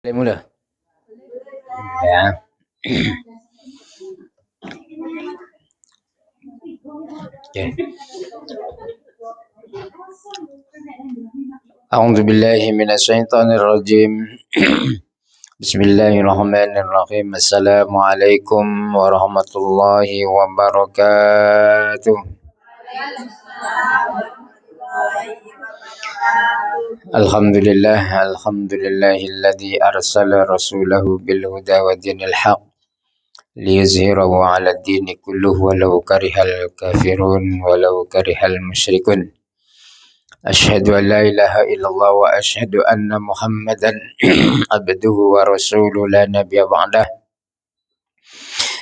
Mulai. Ya. Okay. A'udzu billahi minasyaitonir rajim. Bismillahirrahmanirrahim. Assalamualaikum warahmatullahi wabarakatuh. Alhamdulillahilladzi arsala rasulahu bil huda wa dinil haq liyuzhirahu 'ala ad-dini kullihi walau karihal kafirun walau karihal musyrikun. Asyhadu an la ilaha illallah wa asyhadu anna Muhammadan abduhu wa rasuluhu la nabiyya ba'dah.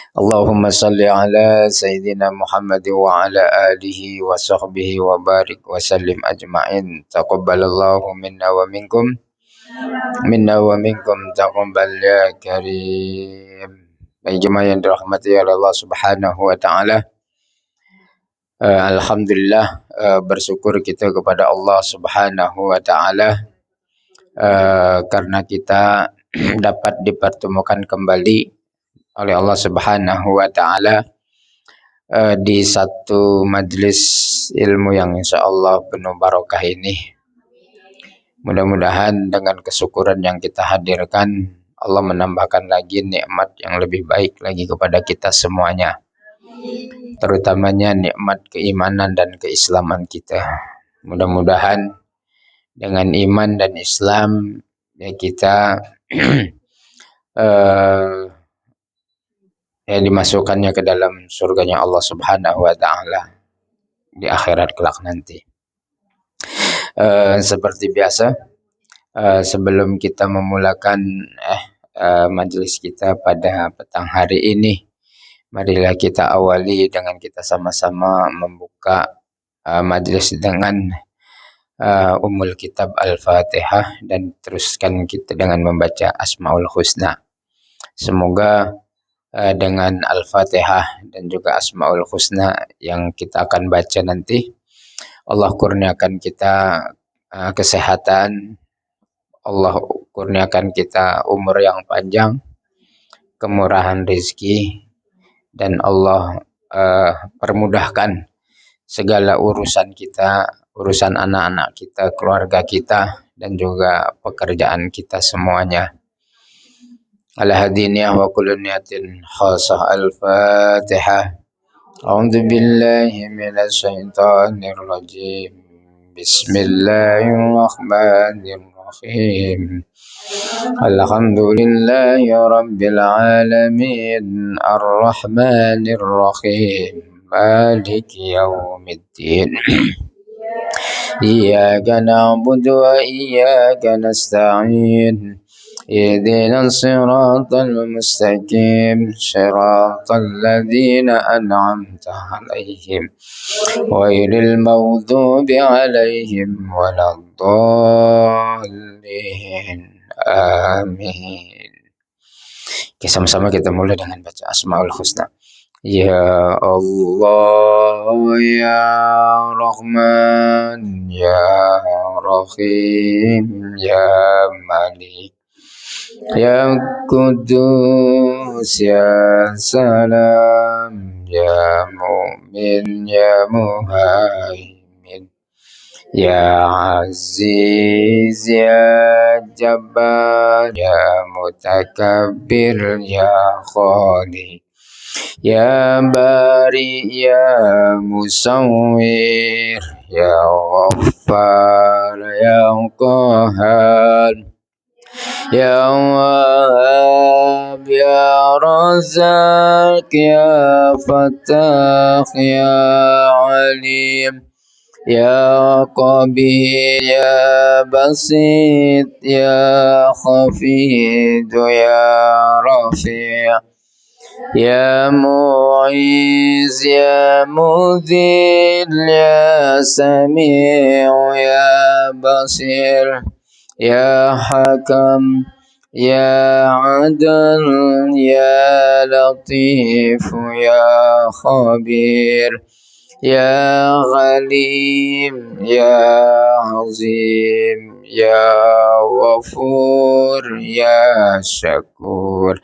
Allahumma salli ala sayyidina Muhammad wa ala alihi wa sahbihi wa barik wa sallim ajma'in. Taqabbalallahu minna wa minkum taqabbal ya karim. Baik jemaah yang dirahmati oleh Allah Subhanahu wa taala. Alhamdulillah, bersyukur kita kepada Allah Subhanahu wa taala karena kita dapat dipertemukan kembali oleh Allah Subhanahu wa taala di satu majlis ilmu yang insyaallah penuh barokah ini. Mudah-mudahan dengan kesyukuran yang kita hadirkan, Allah menambahkan lagi nikmat yang lebih baik lagi kepada kita semuanya, terutamanya nikmat keimanan dan keislaman kita. Mudah-mudahan dengan iman dan Islam ya kita dimasukkannya ke dalam surganya Allah Subhanahu wa taala di akhirat kelak nanti. Seperti biasa, sebelum kita memulakan majelis kita pada petang hari ini, marilah kita awali dengan kita sama-sama membuka majelis dengan Ummul Kitab Al-Fatihah dan teruskan kita dengan membaca Asmaul Husna. Semoga dengan Al-Fatihah dan juga Asmaul Husna yang kita akan baca nanti, Allah kurniakan kita kesehatan, Allah kurniakan kita umur yang panjang, kemurahan rezeki, dan Allah permudahkan segala urusan kita, urusan anak-anak kita, keluarga kita, dan juga pekerjaan kita semuanya. Al-hadiniyah wa kullu niyatin khasah. Al-Fatihah. A'udzu billahi minasy syaithanir rajim. Bismillahirrahmanirrahim. Alhamdulillahi rabbil alamin. Ar-rahmanir rahim. Maliki yaumiddin. Iyyaka na'budu wa iyyaka nasta'in. اهدنا الصراط المستقيم صراط الذين أنعمت عليهم غير المغضوب عليهم ولا الضالين. Amin. Oke, sama-sama kita mulai dengan baca Asmaul Husna. Ya Allah, Ya Rahman, Ya Rahim, Ya Malik, Ya Kudus, Ya Salam, Ya Mu'min, Ya Muhaimin, Ya Aziz, Ya Jabbar, Ya Mutakabbir, Ya Khaliq, Ya Bari, Ya Musawwir, Ya Ghaffar, Ya Qahhar, Ya Wahhab, Ya Razak, Ya Fattah, Ya Alim, Ya Qabir, Ya Basit, Ya Khafid, Ya Rafi', Ya Mu'iz, Ya Mudhil, Ya Sami', Ya Basir, Ya Hakam, Ya Adl, Ya Latif, Ya Khabir, يا غليم يا عظيم يا غفور يا شكور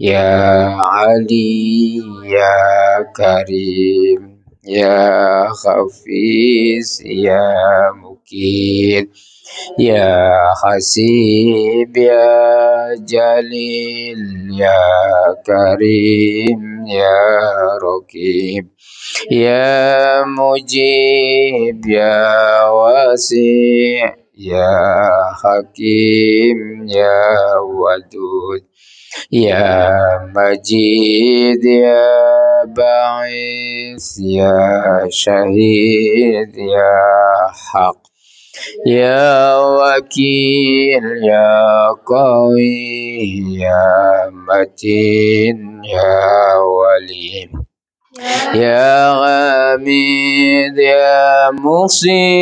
يا علي يا كريم يا خفيس يا مكين يا حسيب يا جليل يا كريم يا رقيب يا مجيب يا واسع يا حكيم يا ودود يا مجيد يا بعيث يا شهيد يا حق يا وكيل يا قوي يا متين يا ولي يا غميد يا مصي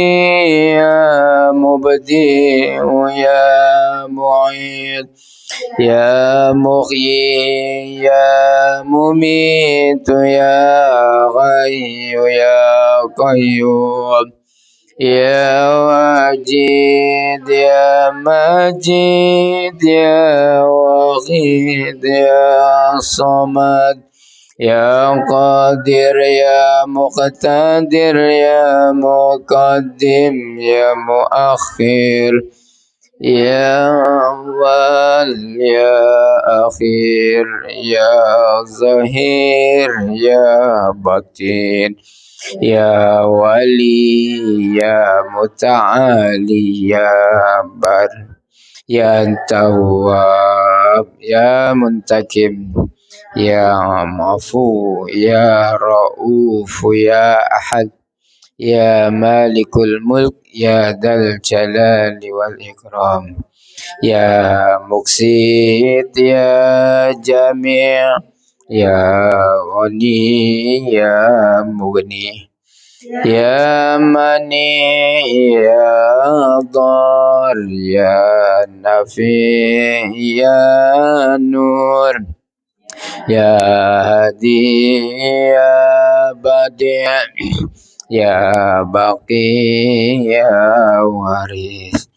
يا مبدئ يا معيد يا محيي يا مميت يا حي يا قيوم يا واجد يا مجيد يا وحيد يا صمد يا قادر يا مقتدر يا مقدم يا مؤخر يا أول يا أخير يا ظهير يا بطين يا ولي يا متعالي يا بر يا تواب يا منتكب يا عفو يا رؤوف يا أحد يا مالك الملك يا ذا الجلال والإكرام يا مقسط يا جميع يا غني يا مغني يا مني يا ضار يا نفي يا نور يا هادي يا بديع يا بقي يا وارث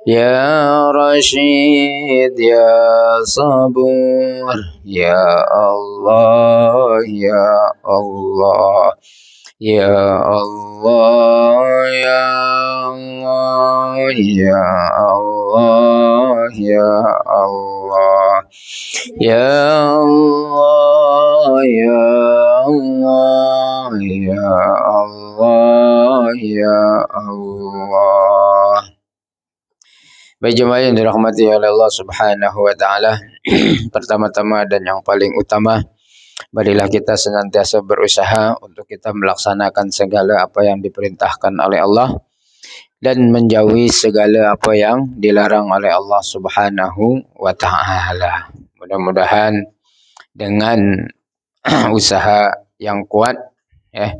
يا رشيد يا صبور يا الله يا الله يا الله يا الله يا الله يا الله يا الله يا الله ya Allah ya Allah. Baik jemaah yang dirahmati oleh Allah Subhanahu wa taala. Pertama-tama dan yang paling utama, marilah kita senantiasa berusaha untuk kita melaksanakan segala apa yang diperintahkan oleh Allah dan menjauhi segala apa yang dilarang oleh Allah Subhanahu wa taala. Mudah-mudahan dengan usaha yang kuat ya,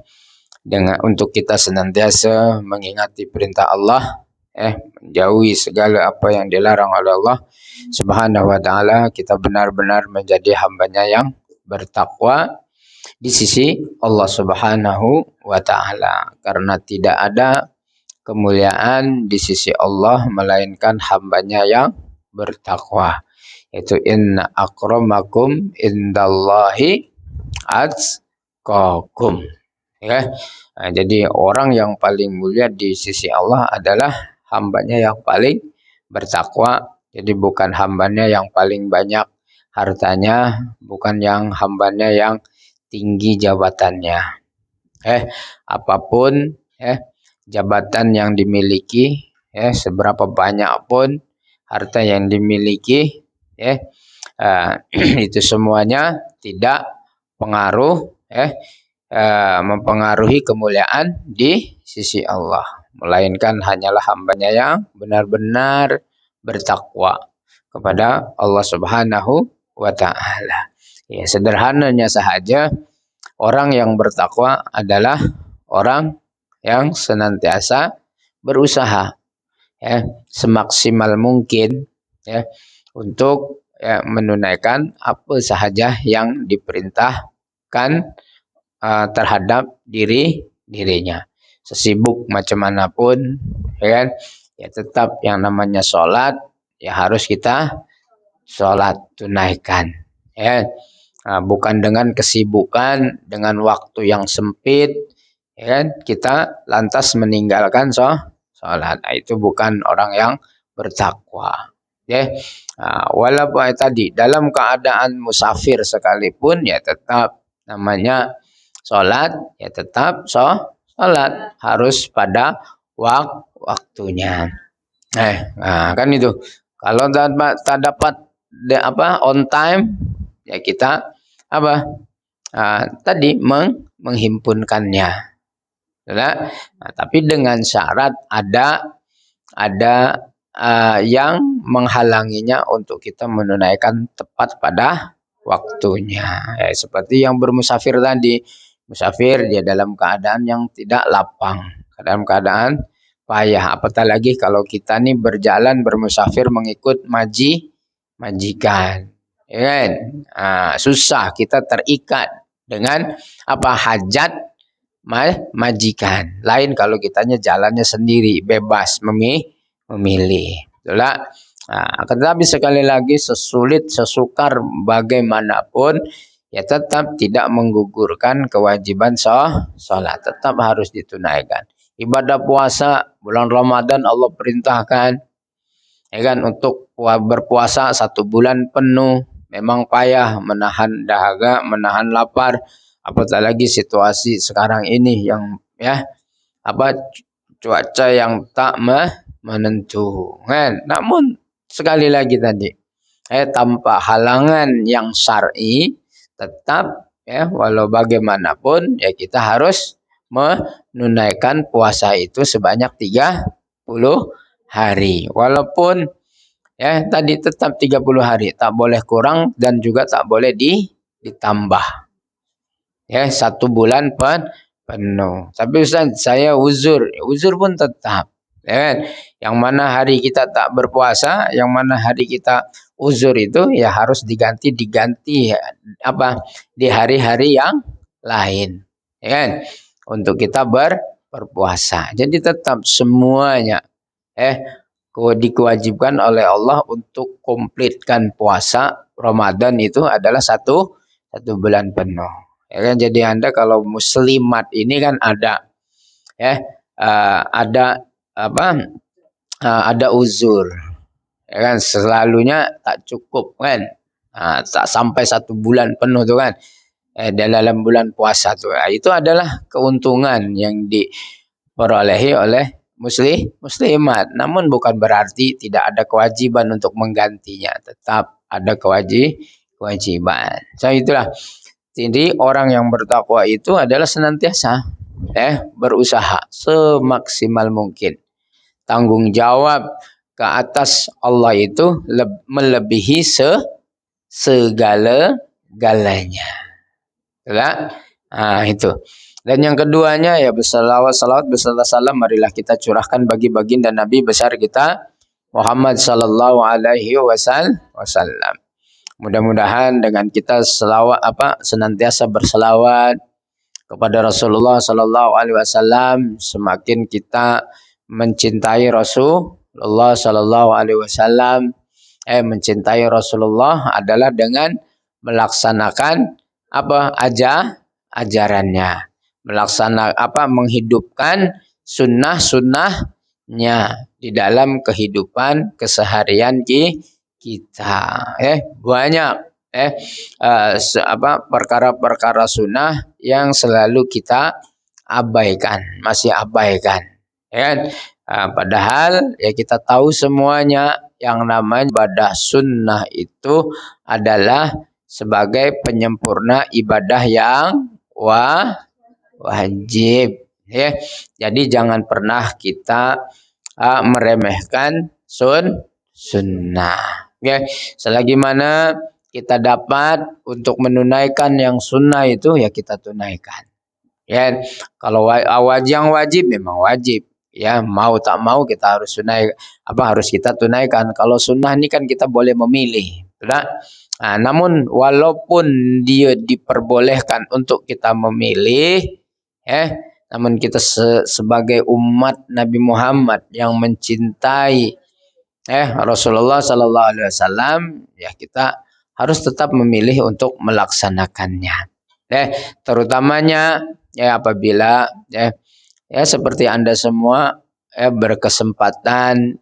dengan untuk kita senantiasa mengingati perintah Allah, menjauhi segala apa yang dilarang oleh Allah Subhanahu wa taala, kita benar-benar menjadi hambanya yang bertakwa di sisi Allah Subhanahu wa taala, karena tidak ada kemuliaan di sisi Allah melainkan hambanya yang bertakwa. Itu inna akramakum indallahi atqakum. Ya. Nah, jadi orang yang paling mulia di sisi Allah adalah hambanya yang paling bertakwa. Jadi bukan hambanya yang paling banyak hartanya, bukan yang hambanya yang tinggi jabatannya. Apapun jabatan yang dimiliki, seberapa banyak pun harta yang dimiliki, itu semuanya tidak pengaruh mempengaruhi kemuliaan di sisi Allah, melainkan hanyalah hambanya yang benar-benar bertakwa kepada Allah Subhanahu wa taala. Ya, sederhananya saja, orang yang bertakwa adalah orang yang senantiasa berusaha semaksimal mungkin untuk menunaikan apa sahaja yang diperintahkan terhadap diri dirinya. Sesibuk macam manapun, ya kan? Ya tetap yang namanya sholat ya harus kita sholat tunaikan. Ya, nah, bukan dengan kesibukan, dengan waktu yang sempit, ya kan? Kita lantas meninggalkan sholat. Nah, itu bukan orang yang bertakwa. Ya, nah, walaupun tadi dalam keadaan musafir sekalipun ya tetap namanya sholat, ya tetap sholat harus pada waktunya. Nah, kan itu. Kalau tak dapat on time, ya kita apa? Tadi menghimpunkannya. Nah, tapi dengan syarat ada yang menghalanginya untuk kita menunaikan tepat pada waktunya. Seperti yang bermusafir tadi. Musafir dia dalam keadaan yang tidak lapang, dalam keadaan payah. Apatah lagi kalau kita nih berjalan bermusafir mengikut majikan, ya kan? Susah, kita terikat dengan hajat majikan. Lain kalau kitanya jalannya sendiri, bebas memilih. Itulah. Tetapi sekali lagi sesulit sesukar bagaimanapun ya tetap tidak menggugurkan kewajiban sholat, tetap harus ditunaikan. Ibadah puasa bulan Ramadan Allah perintahkan, ya kan, untuk berpuasa 1 bulan penuh. Memang payah menahan dahaga, menahan lapar. Apatah lagi situasi sekarang ini yang cuaca yang tak menentu. Kan? Namun sekali lagi tadi, tanpa halangan yang syar'i tetap walau bagaimanapun ya kita harus menunaikan puasa itu sebanyak 30 hari. Walaupun tadi tetap 30 hari, tak boleh kurang dan juga tak boleh ditambah. 1 bulan penuh. Tapi Ustaz, saya uzur pun tetap. Yang mana hari kita tak berpuasa, yang mana hari kita uzur itu ya harus diganti di hari-hari yang lain, ya kan? Untuk kita berpuasa. Jadi tetap semuanya dikewajibkan oleh Allah untuk komplitkan puasa Ramadan itu adalah satu bulan penuh. Ya kan? Jadi Anda kalau muslimat ini kan ada ada uzur, ya kan, selalunya tak cukup kan, tak sampai 1 bulan penuh tuh kan, dalam bulan puasa tuh. Itu adalah keuntungan yang diperolehi oleh muslimat. Namun bukan berarti tidak ada kewajiban untuk menggantinya, tetap ada kewajiban. Itulah. Jadi orang yang bertakwa itu adalah senantiasa berusaha semaksimal mungkin. Tanggung jawab ke atas Allah itu melebihi segala-galanya. Itu. Dan yang keduanya ya bersalawat beserta salam marilah kita curahkan bagi baginda Nabi besar kita Muhammad sallallahu alaihi wasallam. Mudah-mudahan dengan kita senantiasa berselawat kepada Rasulullah sallallahu alaihi wasallam, semakin kita mencintai Rasulullah sallallahu alaihi wasallam. Mencintai Rasulullah adalah dengan melaksanakan ajarannya, menghidupkan sunnah-sunnahnya di dalam kehidupan keseharian kita. Banyak perkara-perkara sunnah yang selalu kita masih abaikan. Padahal ya kita tahu semuanya yang namanya ibadah sunnah itu adalah sebagai penyempurna ibadah yang wajib. Jadi jangan pernah kita meremehkan sunnah. Selagi mana kita dapat untuk menunaikan yang sunnah itu ya kita tunaikan. Kalau yang wajib memang wajib. Mau tak mau kita harus harus kita tunaikan. Kalau sunnah ini kan kita boleh memilih. Namun walaupun dia diperbolehkan untuk kita memilih, Namun kita sebagai umat Nabi Muhammad yang mencintai Rasulullah Sallallahu Alaihi Wasallam, ya kita harus tetap memilih untuk melaksanakannya. Terutamanya ya apabila seperti Anda semua berkesempatan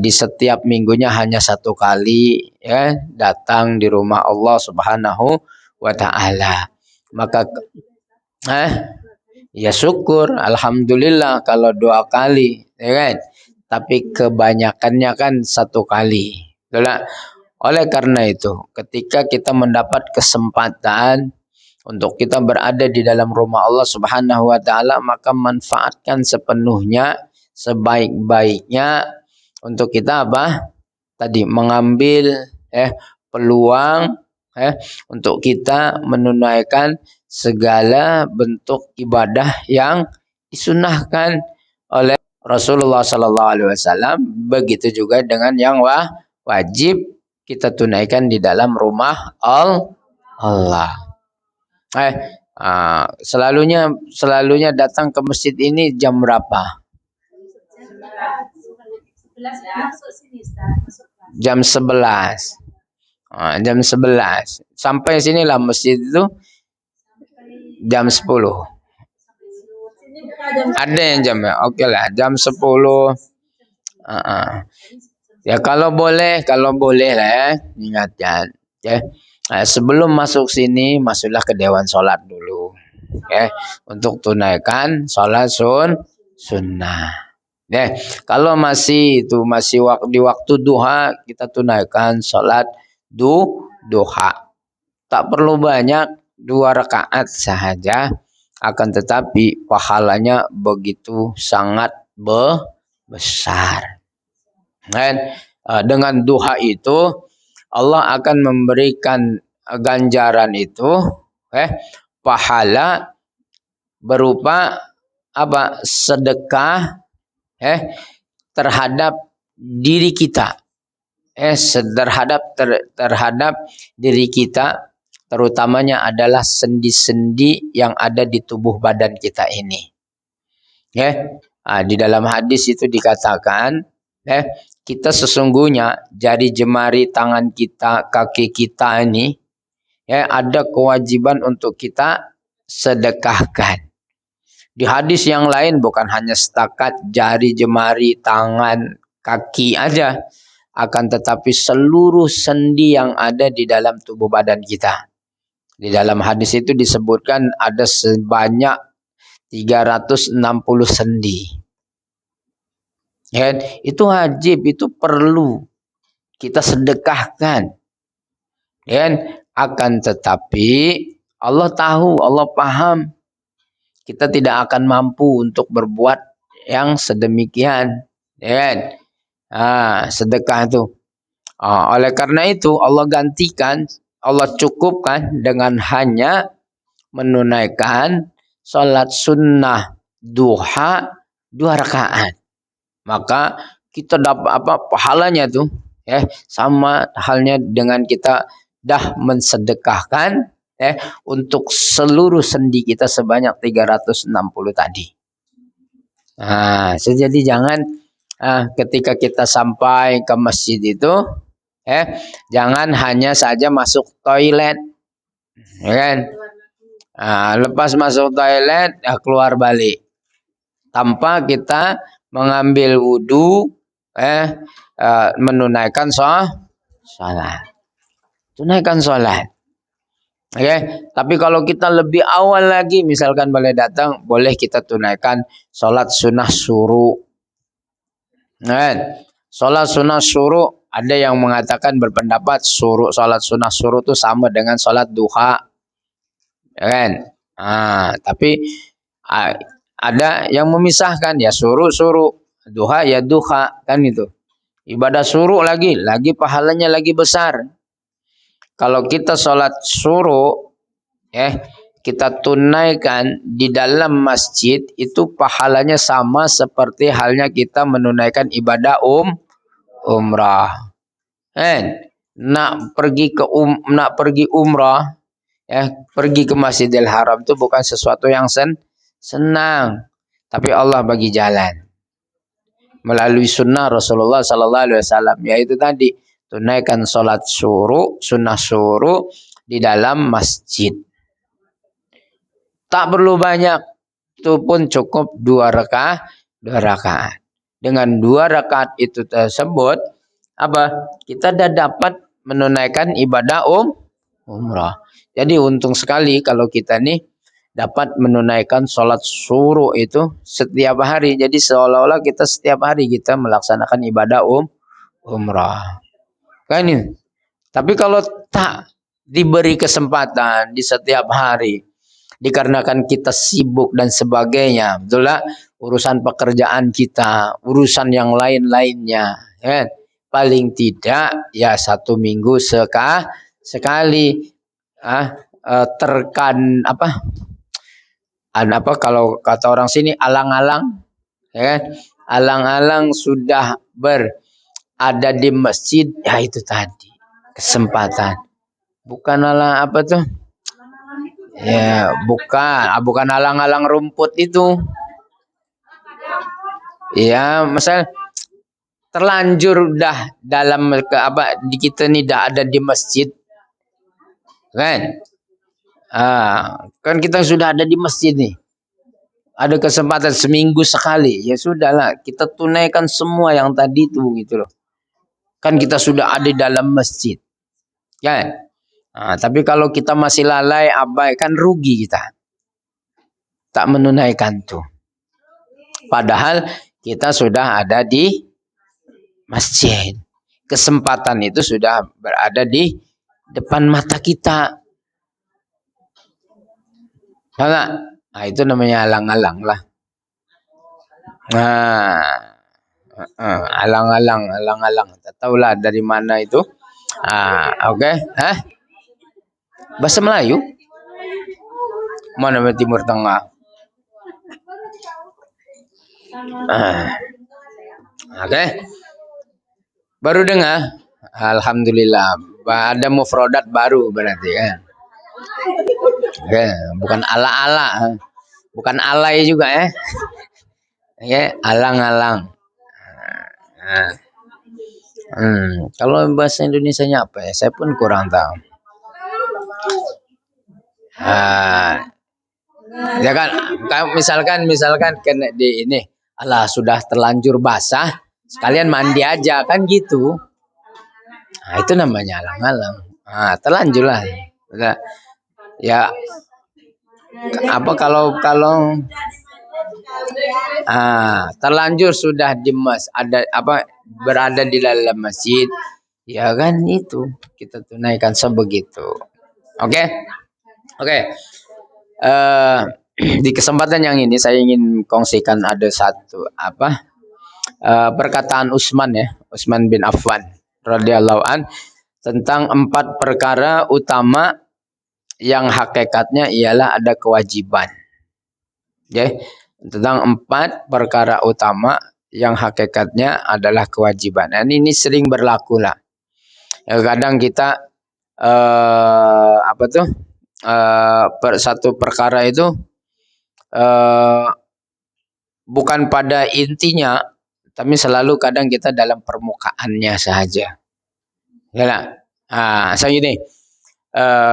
di setiap minggunya hanya satu kali datang di rumah Allah Subhanahu wa taala. Maka ya syukur, alhamdulillah kalau 2 kali, ya kan? Tapi kebanyakannya kan 1 kali. Itulah. Oleh karena itu, ketika kita mendapat kesempatan untuk kita berada di dalam rumah Allah Subhanahu wa taala, maka manfaatkan sepenuhnya, sebaik-baiknya untuk kita tadi mengambil peluang untuk kita menunaikan segala bentuk ibadah yang disunahkan oleh Rasulullah Sallallahu Alaihi Wasallam. Begitu juga dengan yang wajib kita tunaikan di dalam rumah Allah. Selalunya datang ke masjid ini jam berapa? Jam 11. Jam 11. Sampai sinilah masjid itu jam 10. Ada yang jamnya. Oke lah, jam 10. Ya kalau boleh lah ingatkan. Sebelum masuk sini, masuklah ke dewan sholat dulu. Untuk tunaikan sholat sunnah. Kalau masih di waktu duha, kita tunaikan sholat duha. Tak perlu banyak, 2 rakaat sahaja. Akan tetapi pahalanya begitu sangat besar. Dengan duha itu Allah akan memberikan ganjaran itu pahala berupa sedekah terhadap diri kita, terhadap diri kita, terutamanya adalah sendi-sendi yang ada di tubuh badan kita ini. Di dalam hadis itu dikatakan, kita sesungguhnya jari jemari tangan kita, kaki kita ini ada kewajiban untuk kita sedekahkan. Di hadis yang lain bukan hanya setakat jari jemari tangan kaki aja, akan tetapi seluruh sendi yang ada di dalam tubuh badan kita. Di dalam hadis itu disebutkan ada sebanyak 360 sendi. Itu wajib, itu perlu kita sedekahkan. Akan tetapi Allah tahu, Allah paham kita tidak akan mampu untuk berbuat yang sedemikian. Sedekah itu. Oleh karena itu Allah gantikan, Allah cukupkan dengan hanya menunaikan sholat sunnah duha 2 rakaat. Maka kita dapat pahalanya tuh sama halnya dengan kita dah mensedekahkan untuk seluruh sendi kita sebanyak 360 tadi. Jadi jangan ketika kita sampai ke masjid itu jangan hanya saja masuk toilet, lepas masuk toilet keluar balik tanpa kita mengambil wudu, menunaikan sholat. Tunaikan sholat. Tapi kalau kita lebih awal lagi, misalkan boleh datang, boleh kita tunaikan sholat sunnah syuru. Sholat sunnah syuru, ada yang mengatakan berpendapat sholat sunnah syuru itu sama dengan sholat duha. Tapi ada yang memisahkan, ya syuru, duha ya duha, kan itu. Ibadah syuru lagi pahalanya lagi besar. Kalau kita sholat syuru, kita tunaikan di dalam masjid, itu pahalanya sama seperti halnya kita menunaikan ibadah umrah. Nak pergi umrah, pergi ke Masjidil Haram itu bukan sesuatu yang senang. Tapi Allah bagi jalan melalui sunnah Rasulullah Sallallahu Alaihi Wasallam, yaitu tadi tunaikan sholat suruh, sunnah suruh di dalam masjid. Tak perlu banyak, itu pun cukup 2 rakaat. Dengan 2 rakaat itu tersebut, apa? Kita dah dapat menunaikan ibadah umrah. Jadi untung sekali kalau kita nih dapat menunaikan sholat suruh itu setiap hari. Jadi seolah-olah kita setiap hari kita melaksanakan ibadah umrah. Kan ini. Tapi kalau tak diberi kesempatan di setiap hari, dikarenakan kita sibuk dan sebagainya, betul lah, urusan pekerjaan kita, urusan yang lain-lainnya, kan? Paling tidak ya 1 minggu sekali, terkan apa kalau kata orang sini alang-alang, ya kan? Alang-alang sudah berada di masjid, ya itu tadi kesempatan. Bukan alang apa tuh? Ya, bukan alang-alang rumput itu. Ya, misal terlanjur dah dalam di kita nih dah ada di masjid, kan? Kan kita sudah ada di masjid nih. Ada kesempatan seminggu sekali, ya sudahlah kita tunaikan semua yang tadi itu gitu loh. Kan kita sudah ada di dalam masjid, kan? Tapi kalau kita masih lalai, abai, kan rugi kita. Tak menunaikan tuh. Padahal kita sudah ada di masjid. Kesempatan itu sudah berada di depan mata kita. Nah, itu namanya alang-alang lah. Alang-alang. Tak tahulah dari mana itu. Oke. Bahasa Melayu? Mana Timur Tengah? Oke. Baru dengar? Alhamdulillah. Ada mufradat baru berarti kan. Oke, bukan ala-ala. Bukan alay juga ya. Oke, alang-alang. Kalau bahasa Indonesianya apa ya? Saya pun kurang tahu. Ya kan, misalkan kena di ini, alah sudah terlanjur basah, sekalian mandi aja kan gitu. Itu namanya alang-alang. Terlanjur lah. Ya, apa kalau terlanjur sudah berada di dalam masjid, ya kan itu kita tunaikan sebegitu. Oke. Di kesempatan yang ini saya ingin kongsikan ada satu perkataan Utsman bin Affan radhiyallahu an tentang 4 perkara utama yang hakikatnya ialah ada kewajiban. Tentang 4 perkara utama yang hakikatnya adalah kewajiban. Dan ini sering berlaku lah. Kadang kita satu perkara itu bukan pada intinya, tapi selalu kadang kita dalam permukaannya saja. Ya lah. Saya gini,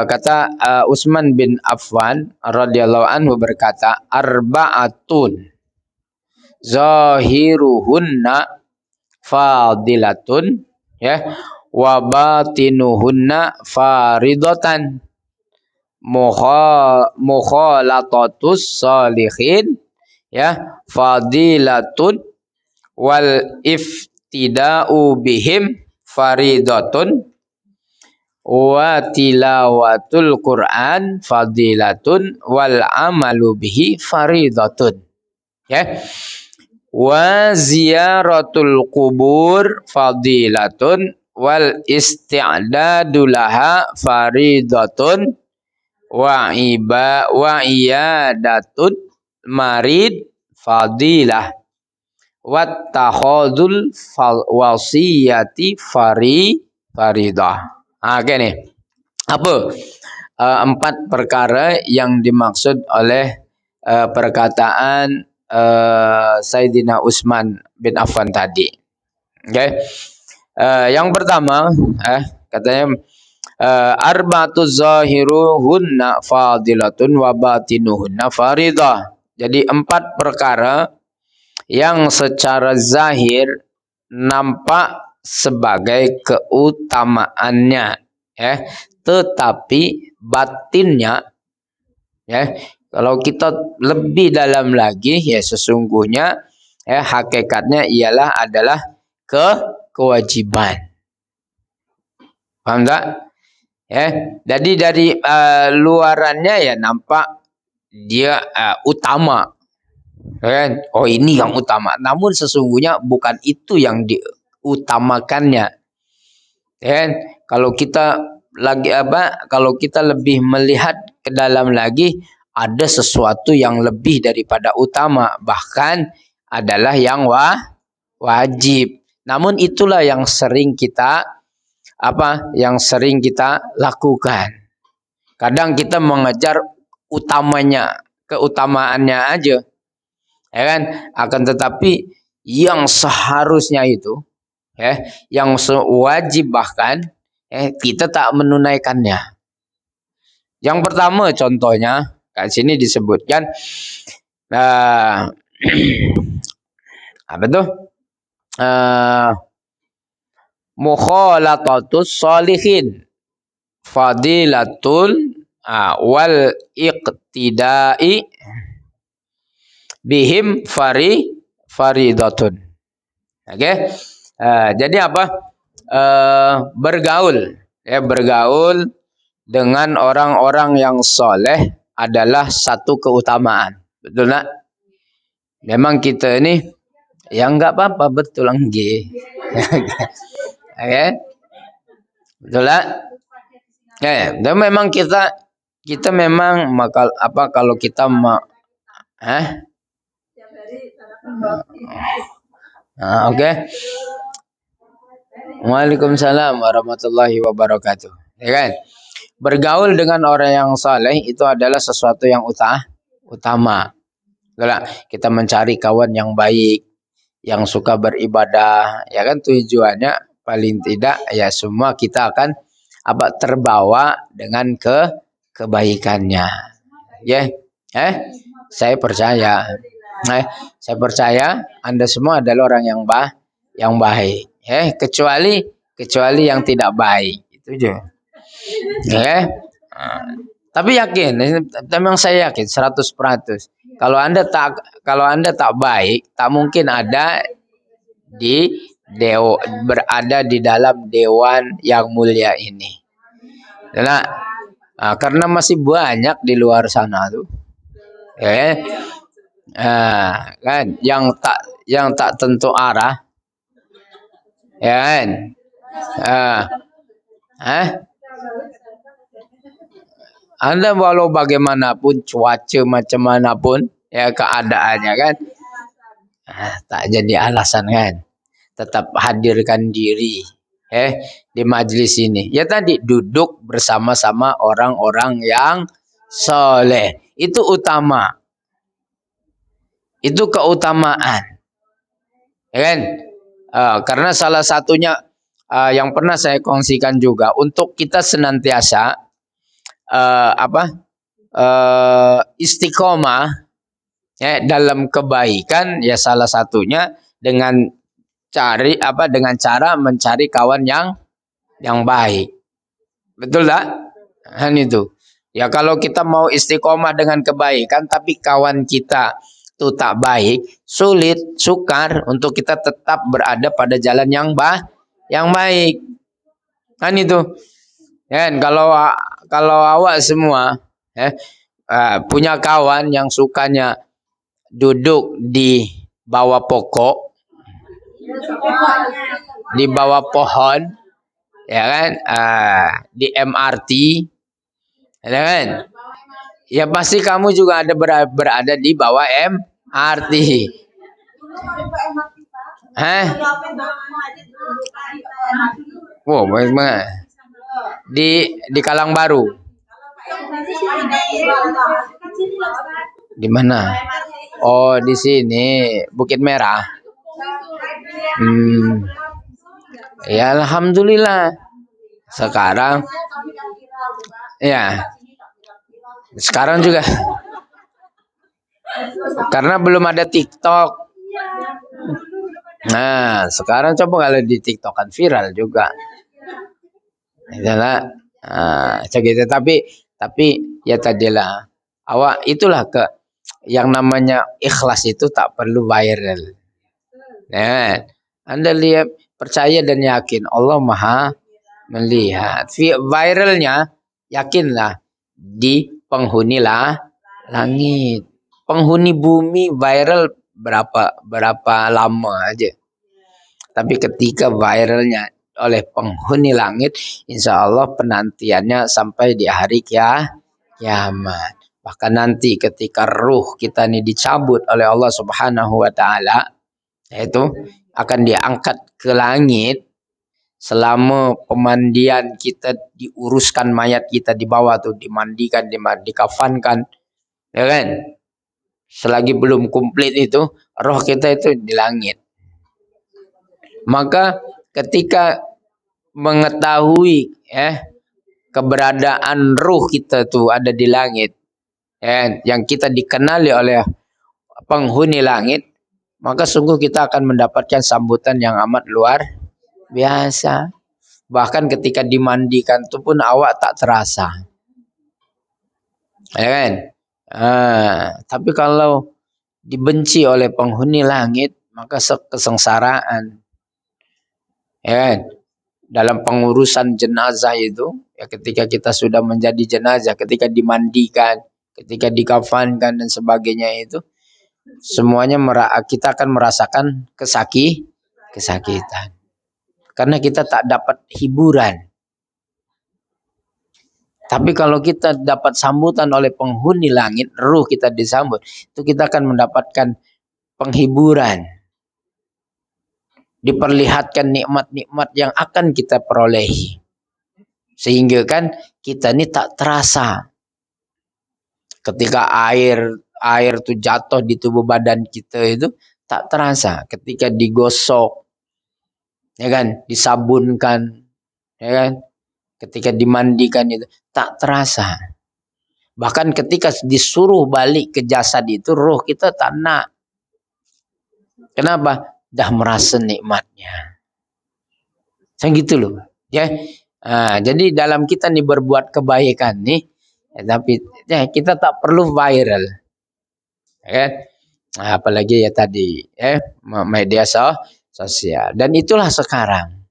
kata Utsman bin Affan radhiyallahu anhu berkata, arba'atun zahiruhunna fadilatun wa batinuhunna faridatan mukhalatatus salihin fadilatun wal iftida'u bihim faridatun wa tilawatul Quran fadilatun wal amalu bihi faridatun. Wa ziyaratul kubur fadilatun wal isti'dadu laha faridatun wa iyadatul marid fadilah wat takhadul wasiyati faridah. Gini. Apa 4 perkara yang dimaksud oleh perkataan Sayyidina Utsman bin Affan tadi. Okay. Yang pertama, katanya arba'atu zahiruhunna fadilatun wa batinuhunna faridah. Jadi 4 perkara yang secara zahir nampak sebagai keutamaannya, tetapi batinnya, kalau kita lebih dalam lagi, sesungguhnya hakikatnya adalah kewajiban. Paham tak? Jadi dari luarannya nampak dia utama. Oh, ini yang utama. Namun sesungguhnya bukan itu yang diutamakannya. Kalau kita kalau kita lebih melihat ke dalam lagi, ada sesuatu yang lebih daripada utama, bahkan adalah yang wajib. Namun itulah yang sering kita lakukan. Kadang kita mengejar keutamaannya aja. Akan tetapi yang seharusnya itu, yang wajib bahkan, kita tak menunaikannya. Yang pertama contohnya, kat sini disebutkan apa tuh? Mukhalatatus sholihin fadilatul wal iqtidai bihim faridatun. Jadi apa? Bergaul dengan orang-orang yang soleh adalah satu keutamaan. Betul tak? Memang kita ini enggak apa-apa, betul angge. Betul tak? Dan memang kita memang kalau kita Waalaikumsalam warahmatullahi wabarakatuh. Bergaul dengan orang yang saleh itu adalah sesuatu yang utama. Kita mencari kawan yang baik, yang suka beribadah, tujuannya paling tidak semua kita akan terbawa dengan kebaikannya. Saya percaya Anda semua adalah orang yang baik. Kecuali yang tidak baik. Itu aja. Tapi yakin, memang saya yakin 100%. Kalau Anda tak baik, tak mungkin ada berada di dalam dewan yang mulia ini. Karena masih banyak di luar sana tuh. Yang tak tentu arah. Anda walau bagaimanapun, cuaca macam manapun, keadaannya tak jadi alasan tetap hadirkan diri di majlis ini. Tadi duduk bersama-sama orang-orang yang soleh. Itu utama. Itu keutamaan. Karena salah satunya yang pernah saya kongsikan juga, untuk kita senantiasa istiqomah dalam kebaikan, salah satunya dengan cara mencari kawan yang baik. Betul tak? Itu. Kalau kita mau istiqomah dengan kebaikan tapi kawan kita itu tak baik, sulit, sukar untuk kita tetap berada pada jalan yang baik. Itu. Kalau awak semua punya kawan yang sukanya duduk di bawah pokok, di bawah pohon, di MRT, pasti kamu juga ada berada di bawah MRT. Wow, bagaimana? Di Kalangbaru. Di mana? Oh, di sini Bukit Merah. Hmm, ya alhamdulillah. Sekarang ya, sekarang juga karena belum ada TikTok. Nah, sekarang coba kalau di TikTok kan viral juga. Itulah, segitu. Tapi ya tadilah awak itulah yang namanya ikhlas itu tak perlu viral. Nah, Anda lihat percaya dan yakin Allah Maha melihat. Viralnya yakinlah di penghuni langit. Penghuni bumi viral berapa lama aja. Tapi ketika viralnya oleh penghuni langit, insya Allah penantiannya sampai di hari kiamat. Bahkan nanti ketika ruh kita ini dicabut oleh Allah Subhanahu wa taala, yaitu akan diangkat ke langit selama pemandian kita diuruskan mayat kita di bawah tuh dimandikan, dikafankan, ya kan? Selagi belum komplit itu roh kita itu di langit. Maka ketika mengetahui keberadaan ruh kita tuh ada di langit, yang kita dikenali oleh penghuni langit, maka sungguh kita akan mendapatkan sambutan yang amat luar biasa. Bahkan ketika dimandikan itu pun awak tak terasa. Ya kan? Tapi kalau dibenci oleh penghuni langit, maka kesengsaraan. Ya kan? Dalam pengurusan jenazah itu, ya ketika kita sudah menjadi jenazah, ketika dimandikan, ketika dikafankan dan sebagainya itu, semuanya kita akan merasakan kesakitan. Karena kita tak dapat hiburan. Tapi kalau kita dapat sambutan oleh penghuni langit, ruh kita disambut, itu kita akan mendapatkan penghiburan. Diperlihatkan nikmat-nikmat yang akan kita perolehi. Sehingga kan kita ini tak terasa. Ketika air itu jatuh di tubuh badan kita itu tak terasa. Ketika digosok, ya kan, disabunkan, ya kan, ketika dimandikan itu tak terasa. Bahkan ketika disuruh balik ke jasad itu roh kita tak nak. Kenapa? Dah merasa nikmatnya. Kan gitu loh. Ya. Jadi dalam kita nih berbuat kebaikan nih, tapi kita tak perlu viral. Ya. Apalagi ya tadi media sosial. Dan itulah sekarang.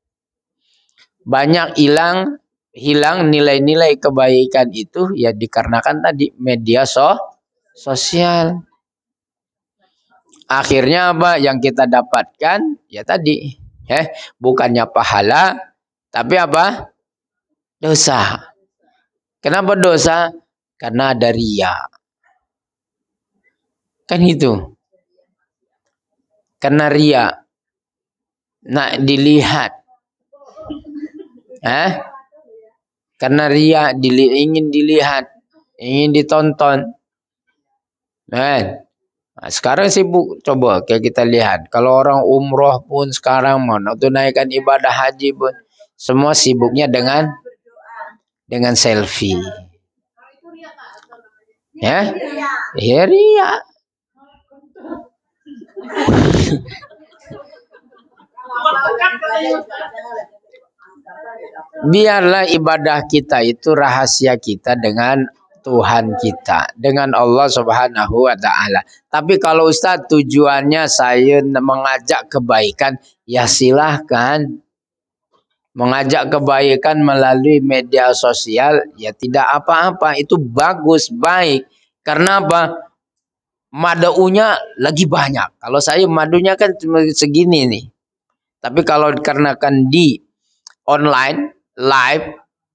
Banyak hilang nilai-nilai kebaikan itu ya dikarenakan tadi media sosial. Akhirnya apa yang kita dapatkan? Ya tadi, bukannya pahala, tapi apa? Dosa. Kenapa dosa? Karena ada ria. Kan itu. Karena ria. Nak dilihat. Karena ria ingin dilihat, ingin ditonton. Sekarang sibuk, coba kayak kita lihat. Kalau orang umroh pun sekarang mau tunaikan ibadah haji pun semua sibuknya dengan selfie. Ya ria. Biarlah ibadah kita itu rahasia kita dengan Tuhan kita, dengan Allah Subhanahu wa taala. Tapi kalau Ustaz tujuannya saya mengajak kebaikan, ya silahkan. Mengajak kebaikan melalui media sosial, ya tidak apa-apa, itu bagus, baik. Karena apa? Madaunya lagi banyak. Kalau saya madunya kan cuma segini nih. Tapi kalau dikarenakan di online, live,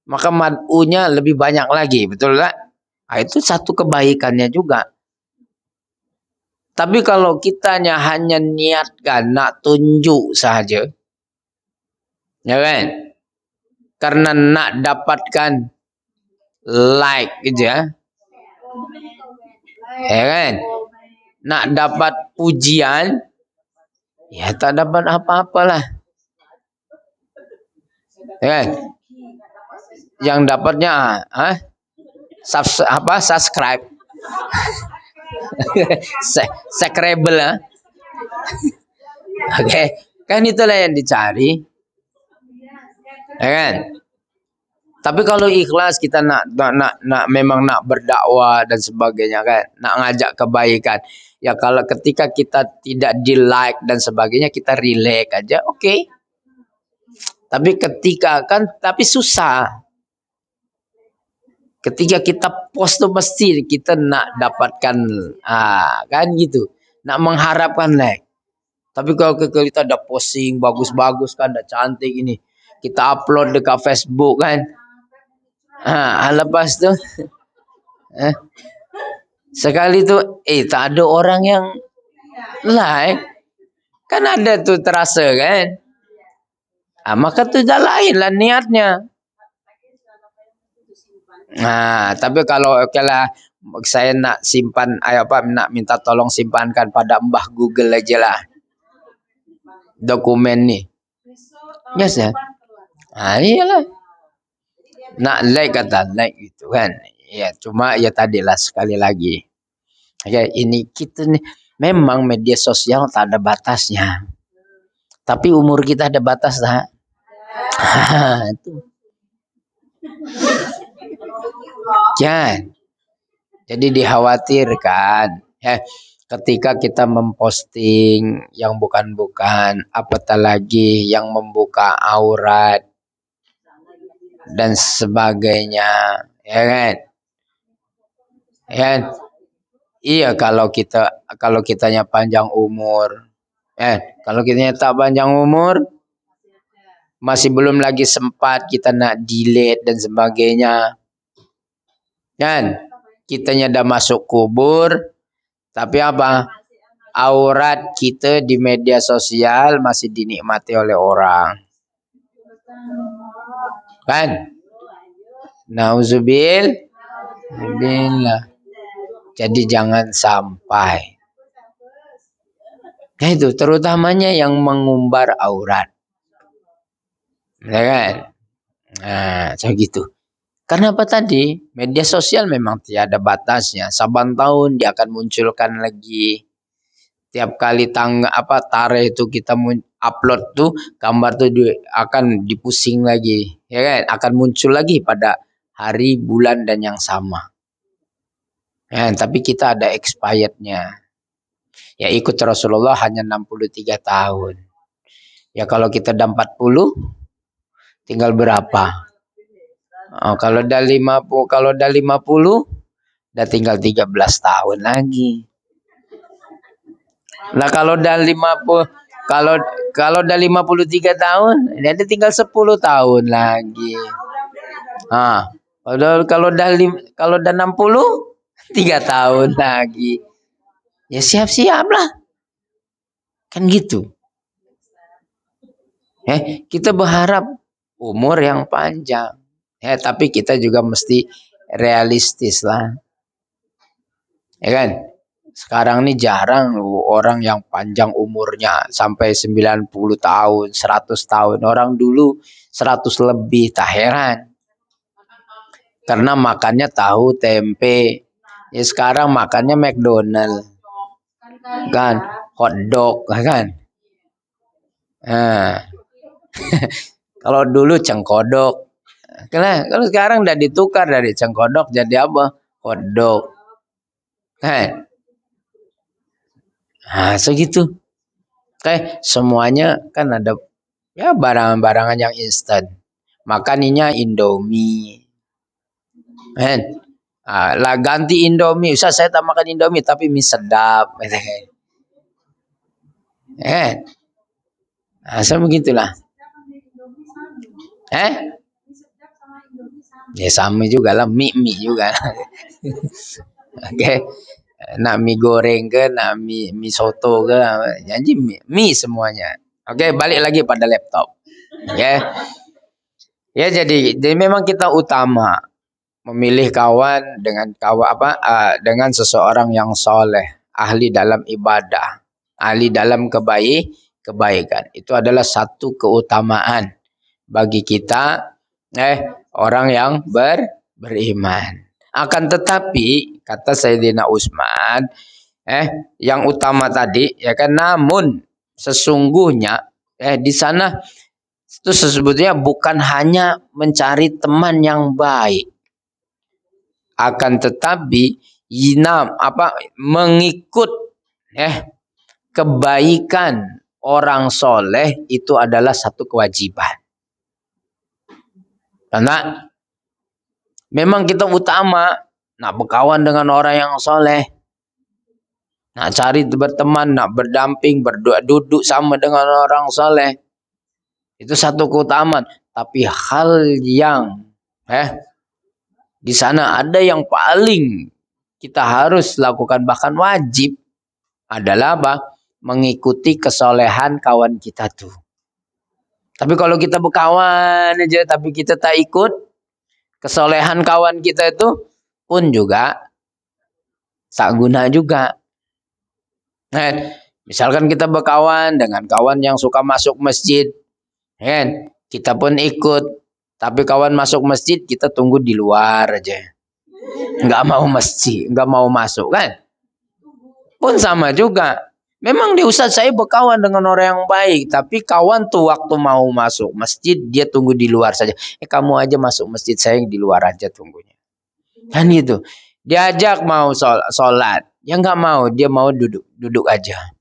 maka mad'unya lebih banyak lagi, betul tak? Itu satu kebaikannya juga. Tapi kalau kitanya hanya niatkan nak tunjuk saja, ya kan? Karena nak dapatkan like aja, Ya kan? Nak dapat pujian, ya tak dapat apa-apalah. Ya kan? Yang dapatnya subscribe. Subscribe lah. Oke, kan itulah yang dicari. Ya kan? Tapi kalau ikhlas kita nak memang nak berdakwah dan sebagainya kan, nak ngajak kebaikan. Ya kalau ketika kita tidak di like dan sebagainya kita relax aja, oke. Tapi tapi susah. Ketika kita post tuh mesti kita nak dapatkan kan gitu. Nak mengharapkan like. Tapi kalau kita ada posting bagus-bagus kan, ada cantik ini. Kita upload dekat Facebook kan. Lepas tu sekali tu tak ada orang yang like. Kan ada tu terasa kan. Maka tu dah lain lah niatnya. Tapi kalau saya nak simpan nak minta tolong simpankan pada Mbah Google aja lah dokumen ni. Yes ya. Iyalah. Nak like kata like gitu kan. Ya cuma ya tadilah sekali lagi. Ini kita nih memang media sosial tak ada batasnya. Tapi umur kita ada batas tak? Itu. Kan. Jadi dikhawatirkan ketika kita memposting yang bukan-bukan, apatah lagi yang membuka aurat dan sebagainya, ya kan? Ya. Iya kalau kitanya panjang umur, kalau kitanya tak panjang umur, masih belum lagi sempat kita nak delete dan sebagainya, kan? Kitanya dah masuk kubur, tapi apa? Aurat kita di media sosial masih dinikmati oleh orang, kan? Nauzubillah. Jadi jangan sampai. Itu terutamanya yang mengumbar aurat. Ya kan? Gitu. Karena apa tadi? Media sosial memang tiada batasnya. Saban tahun dia akan munculkan lagi. Tiap kali tarikh itu kita upload tuh gambar tuh akan dipusing lagi, ya kan? Akan muncul lagi pada hari, bulan dan yang sama. Tapi kita ada expirednya. Ya ikut Rasulullah hanya 63 tahun. Ya kalau kita dah 40 tinggal berapa? Kalau dah 50 dah tinggal 13 tahun lagi. Nah kalau dah 50 kalau dah 53 tahun, dia tinggal 10 tahun lagi. Kalau dah 60 3 tahun lagi. Ya siap-siaplah. Kan gitu. Kita berharap umur yang panjang. Tapi kita juga mesti realistis lah. Ya kan? Sekarang ini jarang orang yang panjang umurnya sampai 90 tahun, 100 tahun. Orang dulu 100 lebih, tak heran. Karena makannya tahu, tempe. Ya sekarang makannya McDonald. Kan? Hotdog, kan? Kalau dulu cengkodok. Kalau sekarang udah ditukar dari cengkodok jadi apa? Hotdog. Kan? Segitu. Semuanya kan ada ya barang-barangan yang instan. Makaninya Indomie. Kan? Lah ganti Indomie. Usah saya tak makan Indomie tapi mie sedap. Sama begitulah. Ya sama juga lah, mie juga. Oke. Nak mie goreng ke, nak mie soto ke, jadi mie semuanya. Oke, balik lagi pada laptop. Ya jadi memang kita utama memilih kawan dengan seseorang yang soleh, ahli dalam ibadah, ahli dalam kebaikan. Itu adalah satu keutamaan bagi kita orang yang beriman. Akan tetapi kata Sayyidina Utsman, yang utama tadi ya kan, namun sesungguhnya di sana itu sebetulnya bukan hanya mencari teman yang baik, akan tetapi mengikut kebaikan orang soleh itu adalah satu kewajiban. Karena memang kita utama nak berkawan dengan orang yang soleh, nak cari berteman, nak berdamping, duduk sama dengan orang soleh. Itu satu keutamaan. Tapi hal yang di sana ada yang paling kita harus lakukan, bahkan wajib, adalah apa? Mengikuti kesolehan kawan kita tuh. Tapi kalau kita berkawan aja tapi kita tak ikut kesolehan kawan kita itu, pun juga tak guna juga. Misalkan kita berkawan dengan kawan yang suka masuk masjid, kita pun ikut, tapi kawan masuk masjid kita tunggu di luar aja, nggak mau masjid, nggak mau masuk kan, pun sama juga. Memang di Ustadz saya berkawan dengan orang yang baik, tapi kawan tuh waktu mau masuk masjid dia tunggu di luar saja. Kamu aja masuk masjid, saya di luar aja tunggunya, kan gitu. Diajak mau sholat, ya nggak mau, dia mau duduk aja,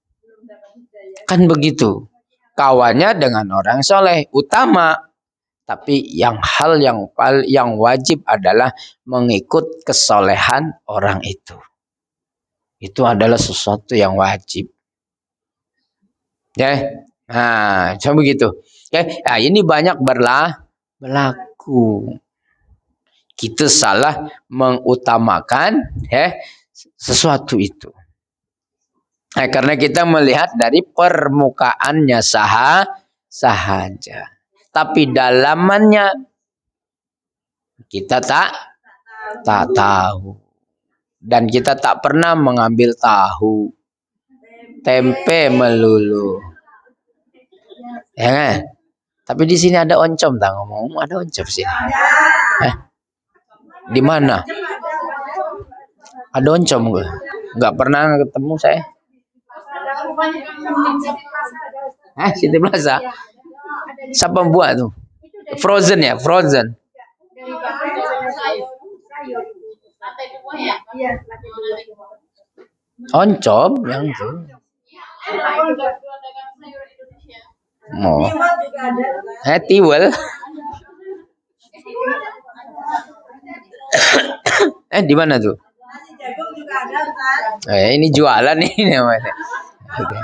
kan begitu. Kawannya dengan orang soleh utama, tapi hal yang wajib adalah mengikut kesolehan orang itu. Itu adalah sesuatu yang wajib. Nah, coba begitu. Nah, ini banyak berlaku. Kita salah mengutamakan sesuatu itu. Nah, karena kita melihat dari permukaannya sahaja. Tapi dalamannya kita tak tahu. Dan kita tak pernah mengambil tahu. Tempe melulu. Ya kan? Tapi di sini ada oncom, tak ngomong, ada oncom sini. Di mana? Ada oncom enggak? Enggak pernah ketemu saya. City Plaza. Siapa buat tuh? Frozen ya, frozen. Oncom yang itu. Tiwel. Di mana tuh? Ini jualan ini namanya. Okay.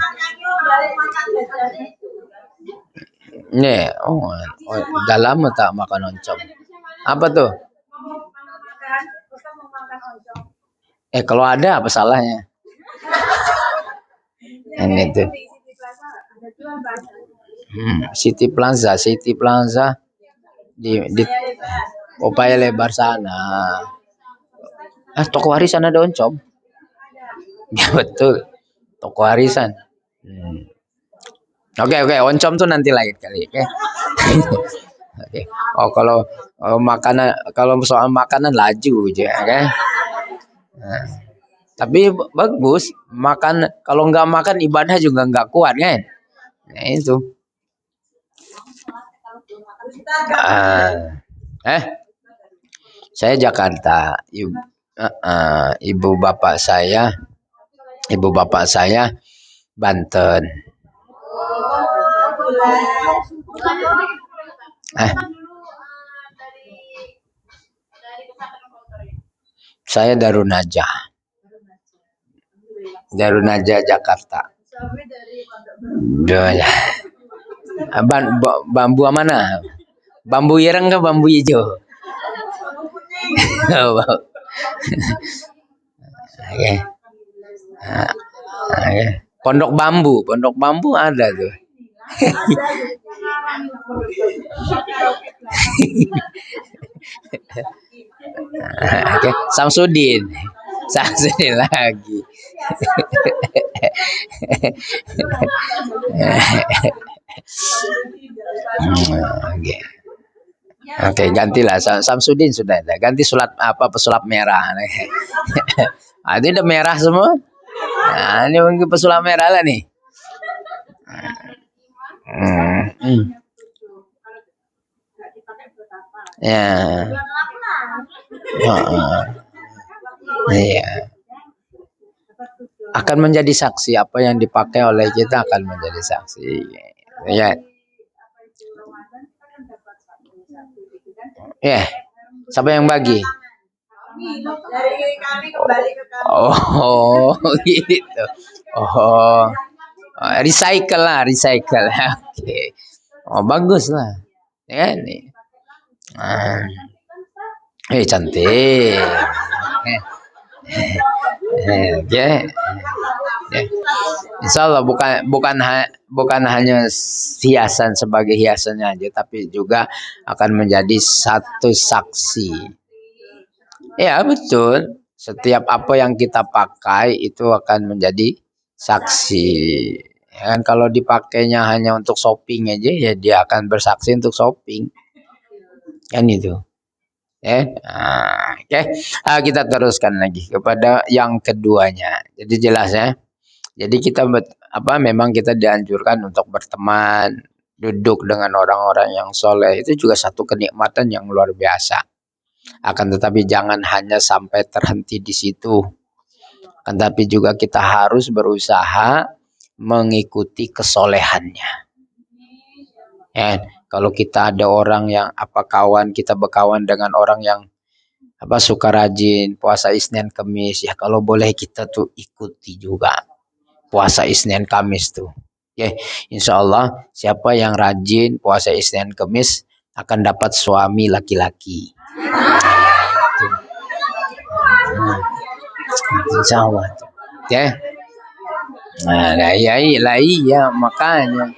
Nih, udah lama tak makan oncom. Apa tuh? Kalau ada apa salahnya? Ini tuh. City Plaza di Popaya Lebar sana. Toko warisan ada oncom. Ya betul. Toko warisan. Oke, oncom tuh nanti lagi kali, oke. Oke. Kalau makanan, kalau soal makanan laju aja, kan? Nah, tapi bagus makan. Kalau nggak makan ibadah juga nggak kuat, kan? Nah, itu. Saya Jakarta. Ibu bapak saya Banten. Saya Darunajah Jakarta. Bambu mana? Bambu ireng ke bambu hijau? Pondok bambu ada tuh. Oke, Samsudin. Samsudin lagi. Oke. Oke, gantilah Samsudin sudah ada. Ganti sulat apa pesulap merah. Ah, ini udah merah semua. Nah, ini mungkin pesulap merah lah nih. Hmm. Ya. Iya. Akan menjadi saksi apa yang dipakai oleh kita akan menjadi saksi. Ya. Ya. Siapa yang bagi? Oh, gitu. Oh, recycle lah, recycle. Oke. Oh, bagus lah. Ya nih. Cantik. Oke. Insya Allah bukan hanya hiasan sebagai hiasannya aja, tapi juga akan menjadi satu saksi. Ya betul. Setiap apa yang kita pakai itu akan menjadi saksi. Ya kan kalau dipakainya hanya untuk shopping aja, ya dia akan bersaksi untuk shopping. Kan itu. Oke. Kita teruskan lagi kepada yang keduanya. Jadi jelas ya. Jadi kita memang kita dianjurkan untuk berteman, duduk dengan orang-orang yang soleh. Itu juga satu kenikmatan yang luar biasa. Akan tetapi jangan hanya sampai terhenti di situ. Akan tetapi juga kita harus berusaha mengikuti kesolehannya. Ya, kalau kita ada orang yang kita berkawan dengan orang yang suka rajin puasa Isnin Kamis, ya kalau boleh kita tuh ikuti juga puasa Isnin Kamis tuh. Ya, insya Allah siapa yang rajin puasa Isnin Kamis akan dapat suami laki-laki. Insya Allah. Ya. Nah, iya makanya.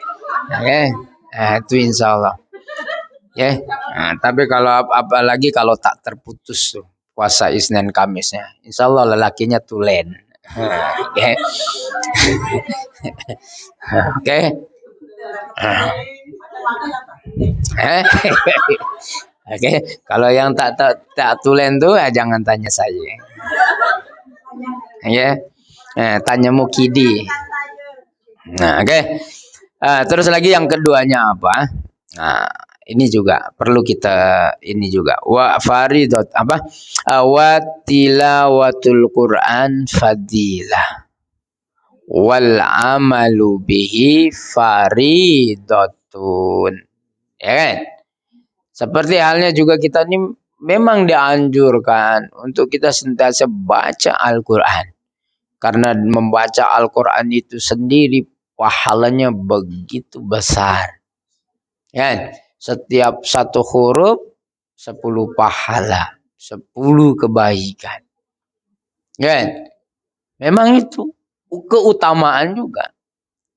Oke. Itu insya Allah. Ya. Tapi kalau apalagi kalau tak terputus tuh puasa Isnin Kamisnya, insya Allah lelakinya tulen. Oke. Oke. Oke, kalau yang tak tulen tuh jangan tanya saya. Ya. Tanya Mukidi. Nah, oke. Terus lagi yang keduanya apa? Nah, ini juga perlu kita wa faridot wa tilawatul Quran fadilah wal amalu bihi faridotun. Ya kan? Seperti halnya juga kita ini memang dianjurkan untuk kita sentiasa baca Al-Quran. Karena membaca Al-Quran itu sendiri pahalanya begitu besar. Ya, setiap satu huruf 10 pahala, 10 kebaikan. Ya, memang itu keutamaan juga.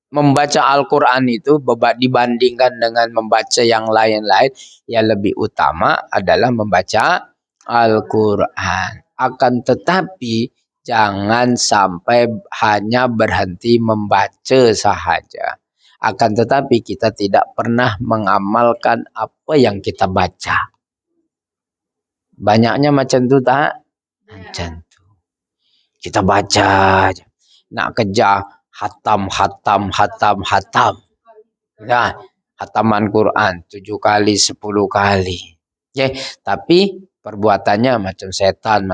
Membaca Al-Quran itu dibandingkan dengan membaca yang lain-lain, yang lebih utama adalah membaca Al-Quran. Akan tetapi jangan sampai hanya berhenti membaca sahaja. Akan tetapi kita tidak pernah mengamalkan apa yang kita baca. Banyaknya macam itu tak? Macam itu. Kita baca aja. Nak kejar hatam. Nah, hataman Quran 7 kali, 10 kali. Ya, tapi perbuatannya macam setan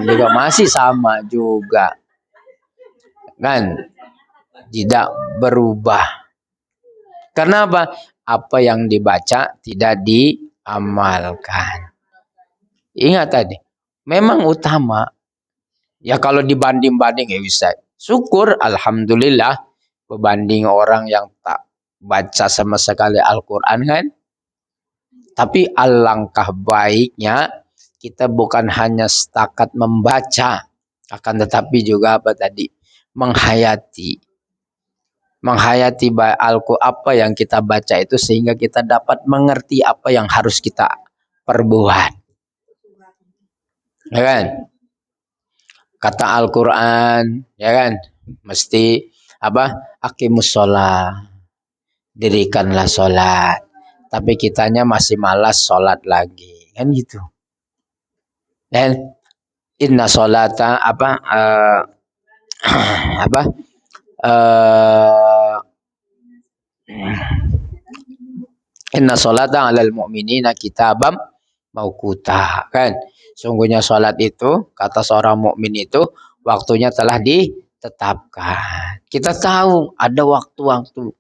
juga masih sama juga. Kan? Tidak berubah. Kenapa? Apa yang dibaca tidak diamalkan. Ingat tadi, memang utama. Ya kalau dibanding-banding ya bisa. Syukur, alhamdulillah, berbanding orang yang tak baca sama sekali Al-Quran kan. Tapi alangkah baiknya kita bukan hanya setakat membaca, akan tetapi juga menghayati apa yang kita baca itu sehingga kita dapat mengerti apa yang harus kita perbuat. Ya kan? Kata Al-Qur'an, ya kan? Mesti apa? Aqimus sholat. Dirikanlah sholat. Tapi kitanya masih malas sholat lagi. Kan gitu. Dan inna sholata apa apa eh inna sholata 'alal mu'minina kitabam mauquta kan. Sungguhnya sholat itu kata seorang mukmin itu waktunya telah ditetapkan. Kita tahu ada waktu-waktu,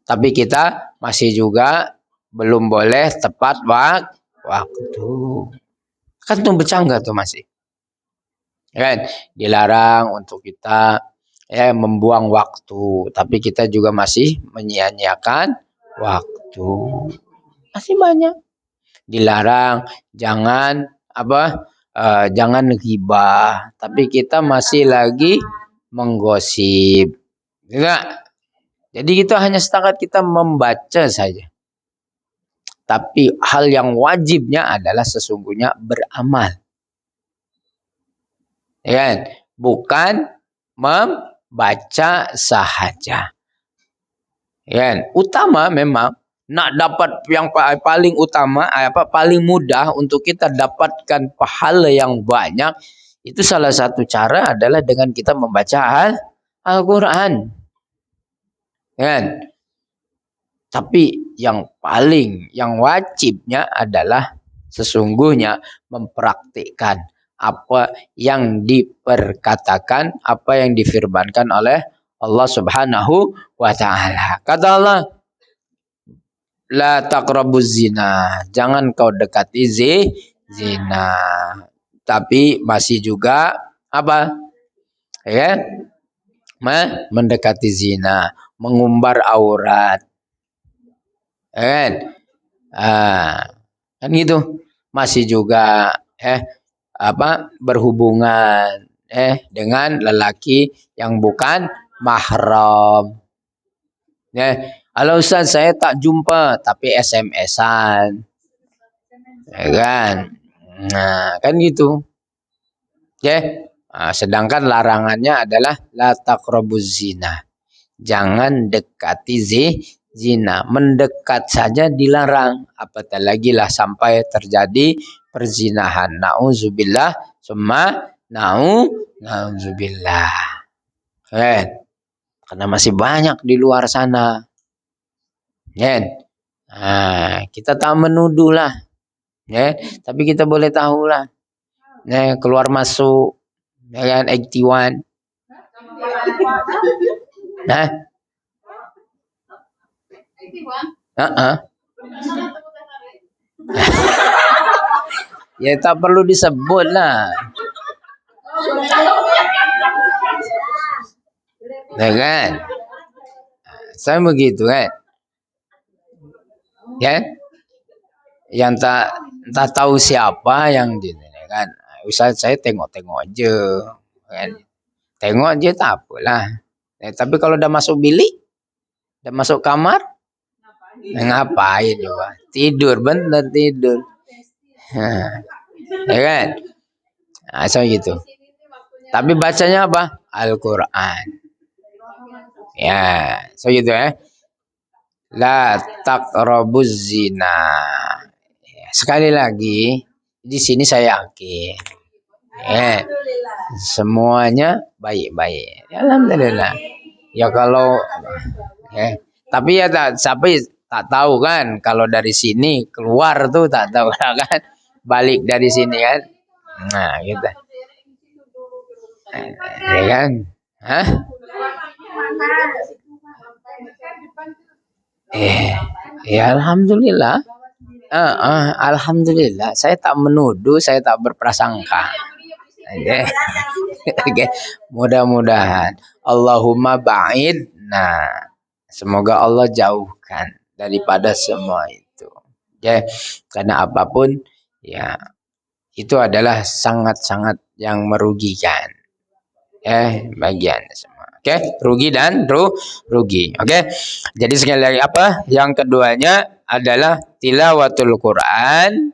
tapi kita masih juga belum boleh tepat waktu. Kan tuh bercanda tuh masih. Kan dilarang untuk kita membuang waktu, tapi kita juga masih menyia-nyiakan waktu. Masih banyak. Dilarang jangan jangan ghibah, tapi kita masih lagi menggosip. Enggak. Jadi kita hanya setakat kita membaca saja. Tapi hal yang wajibnya adalah sesungguhnya beramal. Ya kan? Bukan membaca sahaja. Ya kan? Utama memang nak dapat yang paling utama paling mudah untuk kita dapatkan pahala yang banyak itu salah satu cara adalah dengan kita membaca Al-Qur'an. Ya kan? Tapi yang wajibnya adalah sesungguhnya mempraktikkan apa yang diperkatakan, apa yang difirmankan oleh Allah Subhanahu wa taala. Kata Allah, la taqrabuz zina. Jangan kau dekati zina. Tapi masih juga apa? Ya, mendekati zina, mengumbar aurat. Kan? Kan gitu. Masih juga berhubungan dengan lelaki yang bukan mahram. Halo Ustaz, saya tak jumpa tapi SMS-an. Ya kan? Nah, kan gitu. Sedangkan larangannya adalah la taqrabuz zina. Jangan dekati zina. Mendekat saja dilarang. Apatah lagi lah sampai terjadi perzinahan. Nauzubillah summa nauzubillah. Karena masih banyak di luar sana. Kita tak menuduh lah. Tapi kita boleh tahu lah. Keluar masuk. Ya kan, 81. Nah. Ya tak perlu disebut lah. Ya kan? Saya begitu kan. Ya. Yang tak tahu siapa yang di kan. Ustaz saya tengok-tengok aja kan. Tengok aja tak apalah. Tapi kalau udah masuk bilik, udah masuk kamar, ngapain coba? Tidur, bener tidur. Ya kan? So gitu. Tapi bacanya apa? Al-Qur'an. Ya, so gitu ya. La taqrabuz zina. Sekali lagi, di sini saya yakin. Semuanya baik-baik. Alhamdulillah. Ya kalau tapi ya tak tahu kan kalau dari sini keluar tuh tak tahu kan. Balik dari sini kan. Nah, gitu. Ya kan? Hah? Ya alhamdulillah. Alhamdulillah. Saya tak menuduh, saya tak berprasangka. Okay. Mudah-mudahan Allahumma ba'id. Nah, semoga Allah jauhkan daripada semua itu. Karena apapun ya itu adalah sangat-sangat yang merugikan. Bagian semua. Rugi dan rugi. Jadi sekali lagi Yang keduanya adalah tilawatul Quran.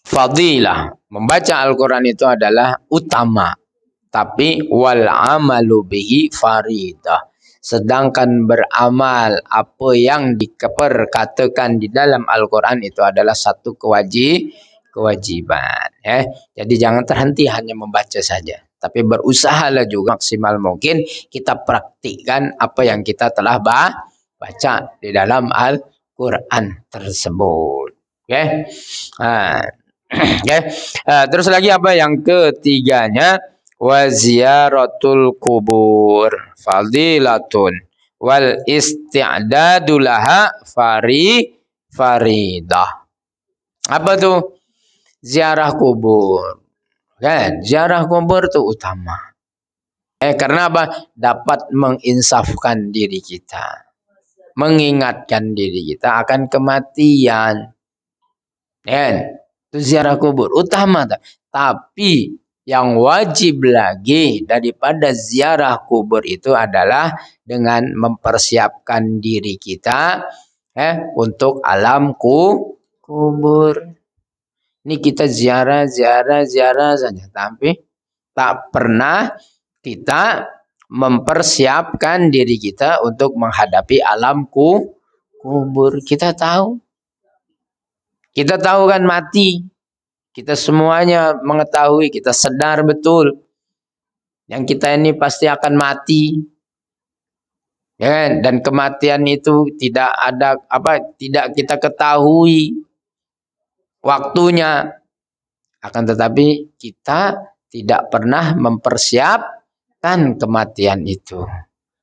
fadilah. Membaca Al-Quran itu adalah utama. Tapi wal amalu bihi faridah. Sedangkan beramal apa yang diperkatakan di dalam Al-Quran itu adalah satu kewajiban. Jadi jangan terhenti hanya membaca saja. Tapi berusahalah juga maksimal mungkin kita praktikkan apa yang kita telah baca di dalam Al-Quran tersebut. Okay? Okay. Terus lagi apa yang ketiganya? Wa ziyaratul kubur fadilatun wal isti'dadu laha faridah. Apa tuh? Ziarah kubur. Kan? Ziarah kubur itu utama. Karena apa? Dapat menginsafkan diri kita. Mengingatkan diri kita akan kematian. Kan? Itu ziarah kubur utama. Tapi yang wajib lagi daripada ziarah kubur itu adalah dengan mempersiapkan diri kita untuk alam kubur. Ini kita ziarah saja, tapi tak pernah kita mempersiapkan diri kita untuk menghadapi alam kubur. Kita tahu kan mati. Kita semuanya mengetahui, kita sadar betul yang kita ini pasti akan mati. Ya, dan kematian itu tidak kita ketahui waktunya. Akan tetapi kita tidak pernah mempersiapkan kematian itu.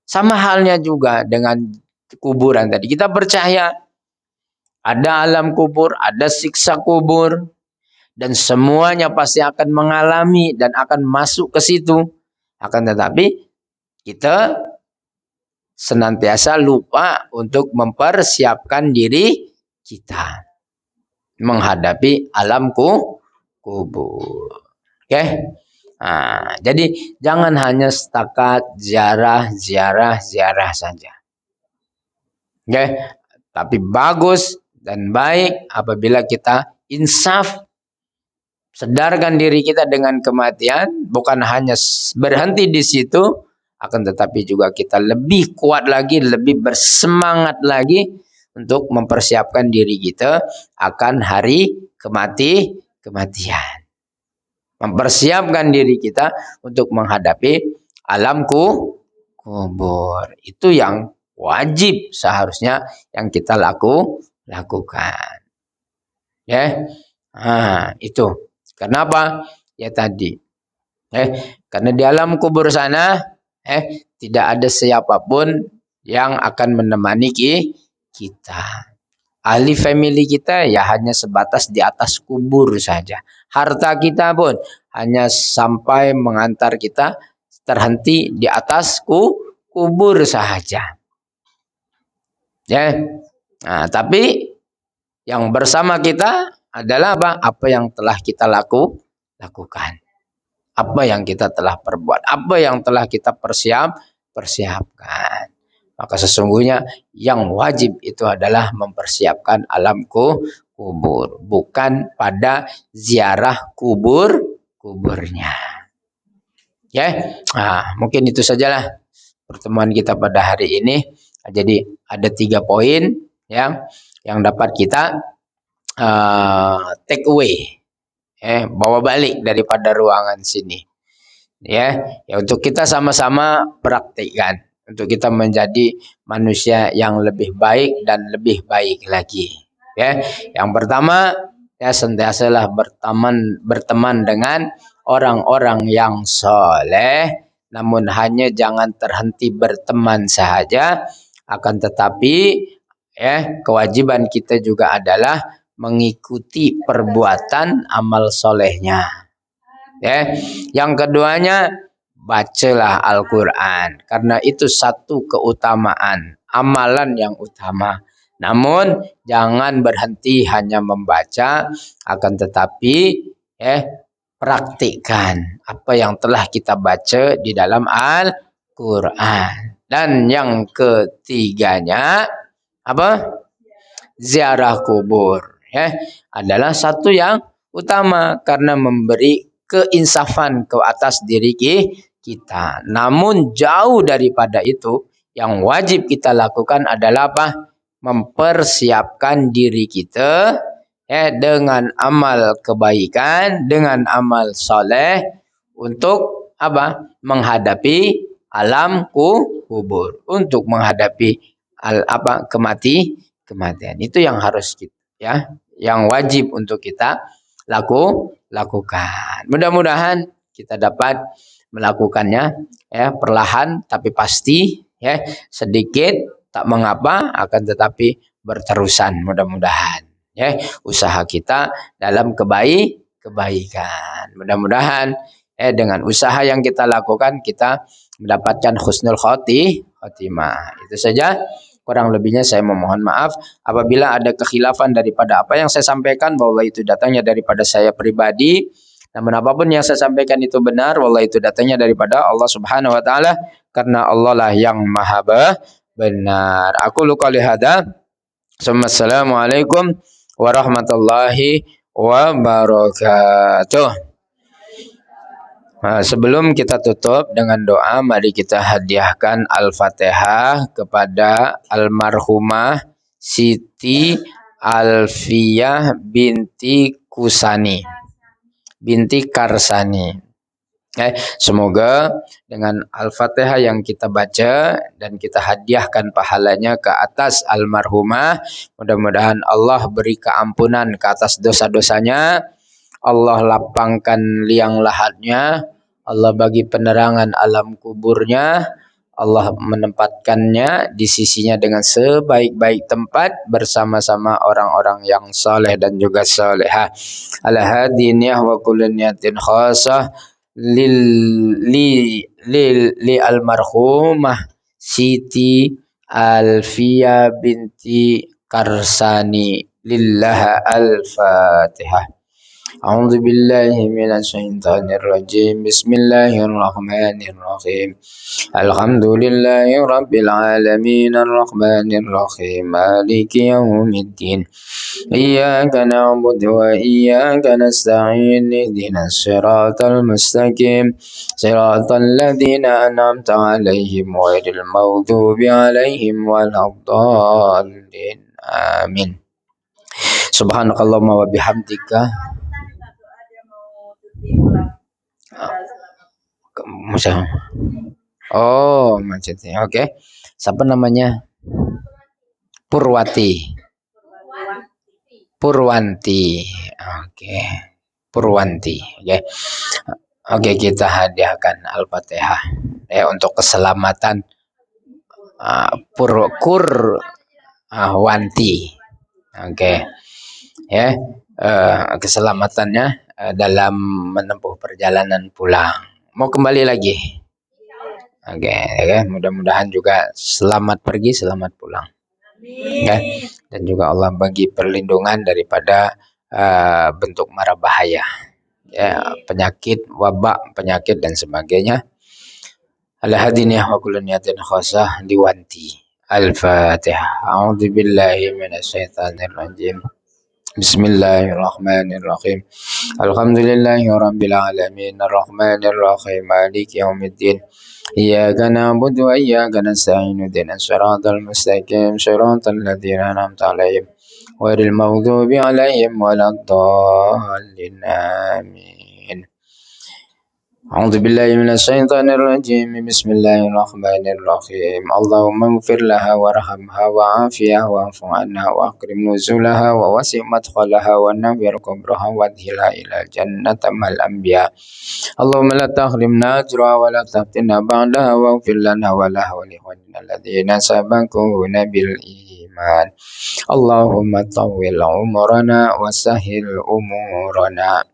Sama halnya juga dengan kuburan tadi. Kita percaya ada alam kubur, ada siksa kubur. Dan semuanya pasti akan mengalami dan akan masuk ke situ. Akan tetapi kita senantiasa lupa untuk mempersiapkan diri kita menghadapi alam kubur. Oke? Jadi jangan hanya setakat ziarah saja. Oke? Tapi bagus dan baik apabila kita insaf, sadarkan diri kita dengan kematian, bukan hanya berhenti di situ, akan tetapi juga kita lebih kuat lagi, lebih bersemangat lagi untuk mempersiapkan diri kita akan hari kematian. Mempersiapkan diri kita untuk menghadapi alam kubur. Itu yang wajib seharusnya yang kita lakukan. Ya. Itu. Kenapa? Ya tadi. Karena di alam kubur sana tidak ada siapapun yang akan menemani kita. Ahli family kita ya hanya sebatas di atas kubur saja. Harta kita pun hanya sampai mengantar kita terhenti di atas kubur saja. Ya. Tapi yang bersama kita adalah apa? Apa yang telah kita lakukan. Apa yang kita telah perbuat. Apa yang telah kita persiapkan. Maka sesungguhnya yang wajib itu adalah mempersiapkan alam kubur. Bukan pada ziarah kuburnya. Ya, mungkin itu sajalah pertemuan kita pada hari ini. Jadi ada 3 poin yang dapat kita take away, bawa balik daripada ruangan sini, ya untuk kita sama-sama praktikkan untuk kita menjadi manusia yang lebih baik dan lebih baik lagi. Yang pertama, sentiasalah berteman dengan orang-orang yang soleh, namun hanya jangan terhenti berteman saja, akan tetapi kewajiban kita juga adalah mengikuti perbuatan amal solehnya. Yang keduanya, bacalah Al-Quran. Karena itu satu keutamaan, amalan yang utama. Namun jangan berhenti hanya membaca, akan tetapi praktikkan apa yang telah kita baca di dalam Al-Quran. Dan yang ketiganya apa? Ziarah kubur. Adalah satu yang utama karena memberi keinsafan ke atas diri kita. Namun jauh daripada itu, yang wajib kita lakukan adalah apa? Mempersiapkan diri kita dengan amal kebaikan, dengan amal soleh untuk apa? Menghadapi alam kubur, untuk menghadapi kematian. Itu yang harus kita yang wajib untuk kita lakukan. Mudah-mudahan kita dapat melakukannya perlahan tapi pasti, sedikit tak mengapa, akan tetapi berterusan mudah-mudahan usaha kita dalam kebaikan. Mudah-mudahan dengan usaha yang kita lakukan kita mendapatkan husnul khotimah. Itu saja. Kurang lebihnya saya memohon maaf apabila ada kekhilafan daripada apa yang saya sampaikan, bahwa itu datangnya daripada saya pribadi. Namun apapun yang saya sampaikan itu benar, wallah itu datangnya daripada Allah Subhanahu wa taala, karena Allah lah yang Maha benar. Aku qouli hadza. Assalamualaikum warahmatullahi wabarakatuh. Nah, sebelum kita tutup dengan doa, mari kita hadiahkan Al-Fatihah kepada almarhumah Siti Alfiyah binti Karsani. Semoga dengan Al-Fatihah yang kita baca dan kita hadiahkan pahalanya ke atas almarhumah, mudah-mudahan Allah beri keampunan ke atas dosa-dosanya, Allah lapangkan liang lahatnya, Allah bagi penerangan alam kuburnya, Allah menempatkannya di sisinya dengan sebaik-baik tempat bersama-sama orang-orang yang saleh dan juga salehah. Al-hadiniyah wa kullu niyatin khasah li almarhumah Siti Alfiyah binti Karsani. Lillah al-Fatihah. A'udzu billahi minasy syaithanir rajim. Bismillahirrahmanirrahim. Alhamdulillahi rabbil alamin arrahmanir rahim maliki yaumiddin. Iyyaka na'budu wa iyyaka nasta'in. Ihdinas siratal mustaqim. Siratal ladzina an'amta 'alaihim ghairil maghdubi 'alaihim waladdallin. Amin. Subhanakallahumma wa bihamdika. Oh, macetnya. Oke. Siapa namanya? Purwanti. Oke. Purwanti. Oke, kita hadiahkan Al-Fatihah untuk keselamatan Wanti. Oke. Keselamatannya dalam menempuh perjalanan pulang. Mau kembali lagi? Oke, mudah-mudahan juga selamat pergi, selamat pulang. Dan juga Allah bagi perlindungan daripada bentuk mara bahaya, penyakit, wabak, penyakit dan sebagainya. Al-hadiniyah wa kullu niyatin khasah liwanti. Al-Fatihah. A'udzu billahi minasyaitonir rajim. Bismillahirrahmanirrahim. Alhamdulillahi rabbil alamin arrahmanir rahim maliki yaumiddin. Iyyaka na'budu wa iyyaka nasta'in. Ihdinas siratal mustaqim. Siratal ladzina an'amta 'alaihim ghairil maghdubi 'alaihim waladdallin. Amin. A'udzu billahi minasyaitonir rajim. Bismillahirrahmanirrahim. Allahumma ighfir laha warhamha wa'afiha wa'fu anha wa akrim nuzulaha wa wasi' madkhalaha wa nawwir qubraha wa adkhilha ila jannati mal anbiya. Allahumma la tahrimna ajra wa la taftinna ba'daha wa ighfir lana wa laha wa li ikhwanina alladhina sabaquna bil iman. Allahumma tawwil umrana wa sahhil umurana.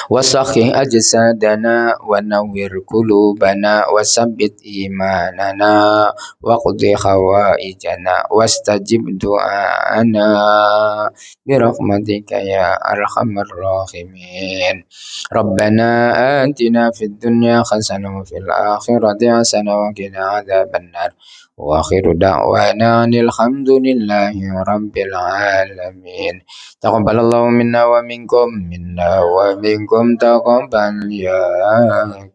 Wasakhih ajsadana wa nawwir qulubana wa sabbit imanana wa qdi khawaijana wastajib du'ana birahmatika ya arhamar rahimin. Rabbana atina fid dunya hasanah wa fil akhirati hasanah wa qina adzabannar. wa akhiru da'wana alhamdulillahi rabbil alamin. Taqabbalallahu minna wa minkum taqabbal ya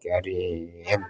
karim.